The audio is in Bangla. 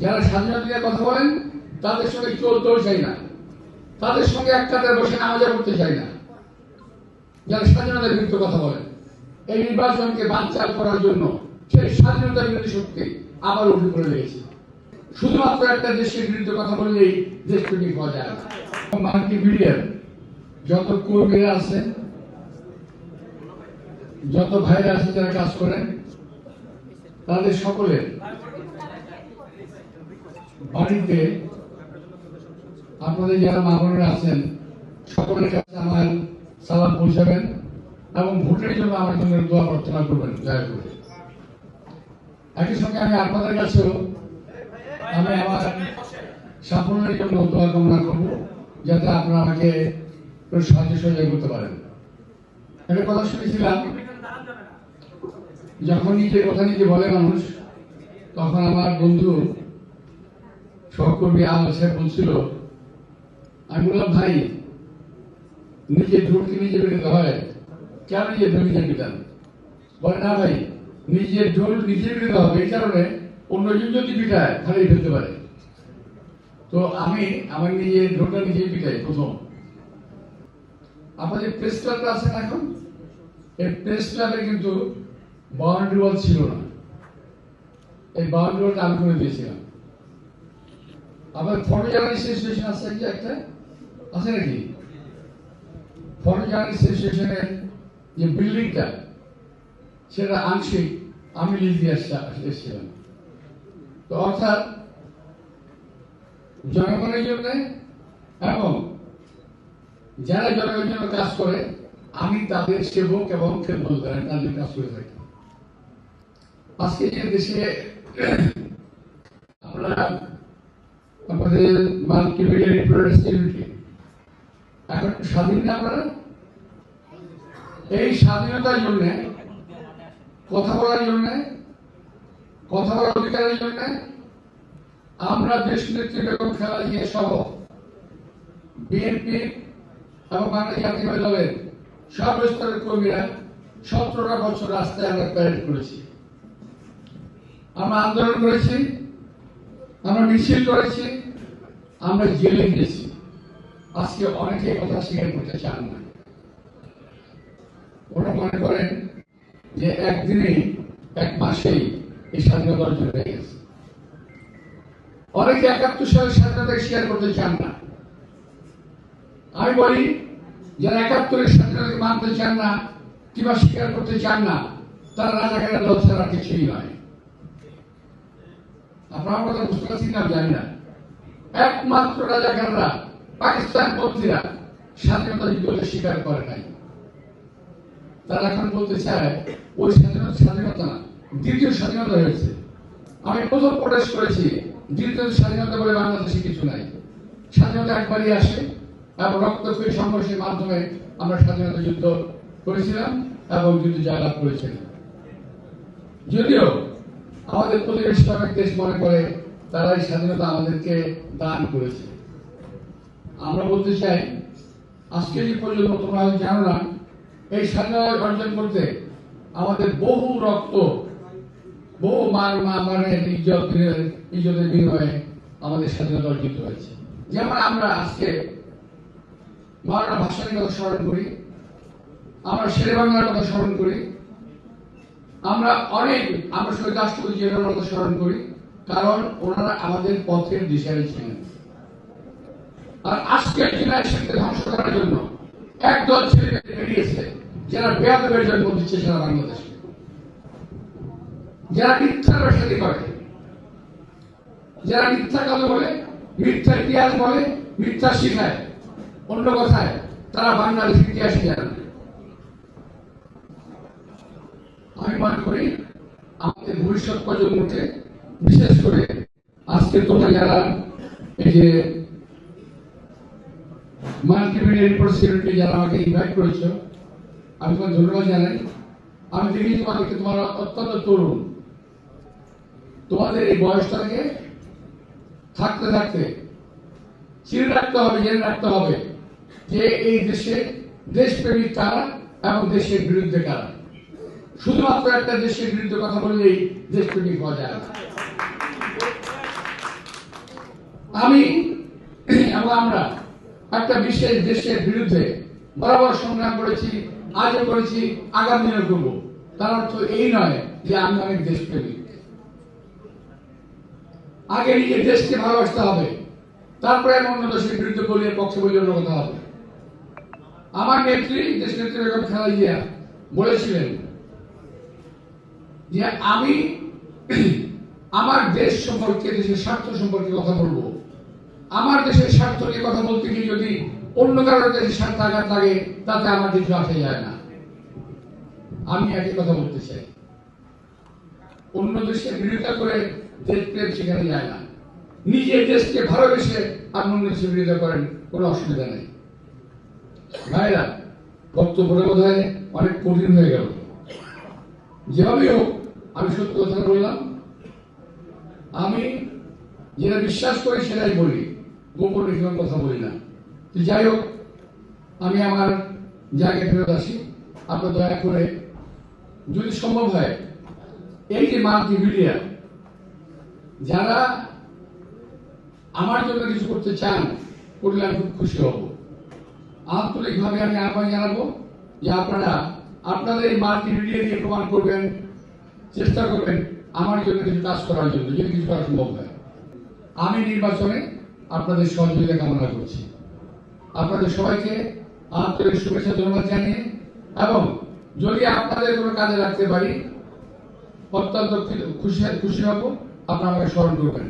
যারা স্বাধীনতা নিয়ে কথা বলেন তাদের সঙ্গে চলতেও চাই না, তাদের সঙ্গে এক কাতারে বসে নামাজা করতে চাই না। যারা স্বাধীনতার বিরুদ্ধে কথা বলেন, এই নির্বাচনকে বানচাল করার জন্য সেই স্বাধীনতার বিরোধী শক্তি আবার উঠে পড়ে লেগেছে। শুধুমাত্র একটা দেশের বিরুদ্ধে কথা বললেই দেশ প্রেমিক হওয়া যায় না। মাল্টিমিডিয়ার যত কর্মীরা আছেন, যত ভাইরা আছে যারা কাজ করেন, তাদের সকলের বাড়িতে আপনাদের যারা মা বোনেরা আছেন সকলের কাছে আমার সালাম পৌঁছাবেন এবং ভোটের জন্য আমার জন্য দোয়া প্রার্থনা করবেন দয়া করে। একই সঙ্গে আমি আপনাদের কাছেও আমি আমার সাফল্যের জন্য দোয়া কামনা করবো, যাতে আপনারা আমাকে সাহায্য সহযোগিতা করতে পারেন। একটা কথা শুনেছিলাম, যখন নিজের কথা নিজে বলে মানুষ, তখন আমার বন্ধু সহকর্মী সাহেব বলছিল, আমি বললাম ভাই, নিজের ঢোলকে নিজে বেরোতে হয়, কেন নিজের ঢোল নিজে পিটান? বলে না ভাই, নিজের ঢোল নিজে বেরোতে হবে, এই কারণে অন্যজন যদি পিটায় খালি ফেলতে পারে। তো আমি আমার নিজের ঢোলটা নিজে পিটাই প্রথম। আপনাদের প্রেস ক্লাবটা আছে না এখন, এই প্রেস ক্লাবে কিন্তু বাউন্ডারি ওয়াল ছিল না, এই বাউন্ডারি ওয়ালটা আমি করে দিয়েছিলাম। আবার ফটো জার্নালিস্ট অ্যাসোসিয়েশন আছে কি একটা, আছে নাকি? ফটো জার্নালিস্ট অ্যাসোসিয়েশনের যে বিল্ডিংটা, সেটা আংশিক আমি লিজ দিয়ে এসেছিলাম। তো অর্থাৎ জনগণের জন্য এবং যারা জনগণের জন্য কাজ করে, আমি তাদের সেবক এবং খেদমতগার, তাদের কাজ করে থাকি। আজকে যে দেশে আপনারা আমাদের মাল্টিমিডিয়া রিপ্রেজেন্টেটিভ এখন স্বাধীন না, আপনারা এই স্বাধীনতার জন্য, কথা বলার জন্য, কথা বলার অধিকারের জন্য আমরা দেশ নেত্রী বেগম খালেদা জিয়া সহ বিএনপি এবং বাংলাদেশ জাতীয়তাবাদী দলের সব স্তরের কর্মীরা 17টা বছর রাস্তায় আমরা প্যারেড করেছি, আমরা আন্দোলন করেছি, আমরা মিছিল করেছি, আমরা জেলে গিয়েছি। আজকে অনেকে কথা স্বীকার করতে চান না। ওরা মনে করেন যে একদিনেই, এক মাসেই এই স্বাধীনতা অর্জন হয়ে গেছে। অনেকে 71 সালের স্বাধীনতাকে স্বীকার করতে চান না। আমি বলি, যারা 71-এর স্বাধীনতাকে মানতে চান না কিংবা স্বীকার করতে চান না, তারা রাজাকারের দল ছাড়া কিছুই নয়। আপনার কথা বুঝতে পারছি না জানি না, একমাত্র রাজাকাররা, পাকিস্তান পন্থীরা স্বাধীনতা যুদ্ধকে স্বীকার করে নাই। তারা এখন বলতে চায় ওই স্বাধীনতা না, দ্বিতীয় স্বাধীনতা হয়েছে। আমি প্রথম প্রটেস্ট করেছি, দ্বিতীয় স্বাধীনতা বলে বাংলাদেশে কিছু নাই। স্বাধীনতা একবারই আসে এবং রক্তক্ষয়ী সংঘর্ষের মাধ্যমে আমরা স্বাধীনতা যুদ্ধ করেছিলাম এবং যুদ্ধ জয়লাভ করেছিলাম। যদিও আমাদের প্রতিবেশী অনেক দেশ মনে করে তারা এই স্বাধীনতা আমাদেরকে দান করেছে। আমরা বলতে চাই, আজকে যে পর্যন্ত তোমরা জানো না, এই স্বাধীনতা অর্জন করতে আমাদের বহু রক্ত, বহু মানের ইজ্জতের বিনিময়ে আমাদের স্বাধীনতা অর্জিত হয়েছে। যেমন আমরা আজকে মাওলানা ভাসানীর কথা স্মরণ করি, আমরা শেরেবাংলার কথা স্মরণ করি, আমরা শহীদ রাষ্ট্রপতি জিয়াউর কথা স্মরণ করি, কারণ ওনারা আমাদের পথের দিশারি ছিলেন। আর আজকের জেনারেশনকে ধ্বংস করার জন্য একদল ছেলে বেরিয়েছে যারা বেয়াদবের জন্ম দিচ্ছে সারা বাংলাদেশে, যারা মিথ্যার ব্যবসায়ী করে, যারা মিথ্যা কথা বলে, মিথ্যা ইতিহাস বলে, মিথ্যা শিখায়। অন্য কথায় তারা বাংলাদেশের ইতিহাসে জানে। আমি মনে করি আমাদের ভবিষ্যৎ প্রজন্মকে, বিশেষ করে আজকে তোমরা যারা এই যে মাল্টিমিডিয়া রিপ্রেজেন্টেটিভ যারা আমাকে ইনভাইট করেছো, আমি তোমার ধন্যবাদ জানাই। আমি দেখি তোমাদেরকে, তোমরা অত্যন্ত তরুণ, তোমাদের এই বয়সটাকে থাকতে থাকতে চিনে রাখতে হবে, জেনে রাখতে হবে যে এই দেশে দেশপ্রেমিক কারা এবং দেশের বিরুদ্ধে কারা। শুধুমাত্র একটা দেশের বিরুদ্ধে কথা বললেই দেশপ্রেমিক হওয়া যায় না। আমি এবং আমরা একটা বিশেষ দেশের বিরুদ্ধে বরাবর সংগ্রাম করেছি, আজও করেছি, আগামী দিনেও করবো। তার অর্থ এই নয় যে আমি অনেক দেশপ্রেমিক। আগে নিজের দেশকে ভালোবাসতে হবে, তারপরে আমি অন্য দেশের বিরুদ্ধে বলিয়ে পক্ষে বলে অন্য কথা হবে। আমার নেত্রী, দেশ নেত্রী বেগম খালেদা জিয়া বলেছিলেন যে আমি আমার দেশ সম্পর্কে, দেশের স্বার্থ সম্পর্কে কথা বলবো। আমার দেশের স্বার্থ নিয়ে কথা বলতে গিয়ে যদি অন্য কারোর দেশের স্বার্থ আঘাত লাগে, তাতে আমার কিছু আসা যায় না। আমি একই কথা বলতে চাই, অন্য দেশের বিরোধিতা করে দেশ প্রেম শেখানো যায় না। নিজের দেশকে ভালোবেসে আপনি অন্য দেশের বিরোধিতা করেন, কোনো অসুবিধা নেই। ভাইরা, বক্তব্যটা বোধ হয় অনেক কঠিন হয়ে গেল। যেভাবেই হোক, আমি সত্য কথা বললাম। আমি যেটা বিশ্বাস করি সেটাই বলি, গোপনে কোনো কথা বলি না। যাই হোক, আমি আমার জায়গায় ফেরত আসি। আপনার দয়া করে যদি সম্ভব হয়, এই যে মাল্টিমিডিয়া, যারা আমার জন্য কিছু করতে চান, করলে আমি খুব খুশি হব। আন্তরিকভাবে আমি আহ্বান জানাবো যে আপনারা আপনাদের এই মাল্টিমিডিয়া দিয়ে প্রমাণ করবেন, চেষ্টা করবেন আমার জন্য কিছু কাজ করার জন্য, যদি কিছু করা সম্ভব হয়। আমি নির্বাচনে আপনাদের সহযোগিতা কামনা করছি। আপনাদের সবাইকে আন্তরিক শুভেচ্ছা ধন্যবাদ জানিয়ে, এবং যদি আপনাদের কোনো কাজে রাখতে পারি, অত্যন্ত খুশি হব। আপনারা আমাকে স্মরণ করবেন।